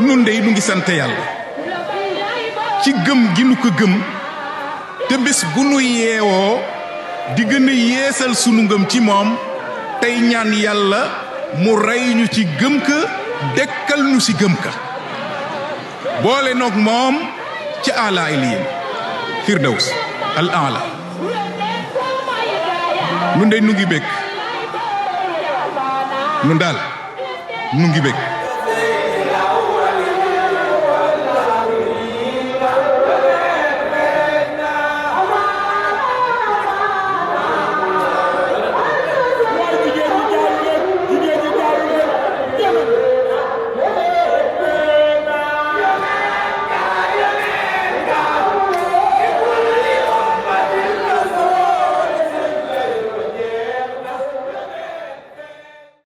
nun dey nu ngi sant yàlla ci gëm gi nu ko gëm te bés bu nu yeewoo di gën a yeesal sunu ngëm ci moom tey ñaan yàlla mu rey ñu ci gëm ka dekkal nu ci gëm ka boole noog moom ci ala iliyin firdaws al ala nun dey nu ngi bég nun daal nu ngi bég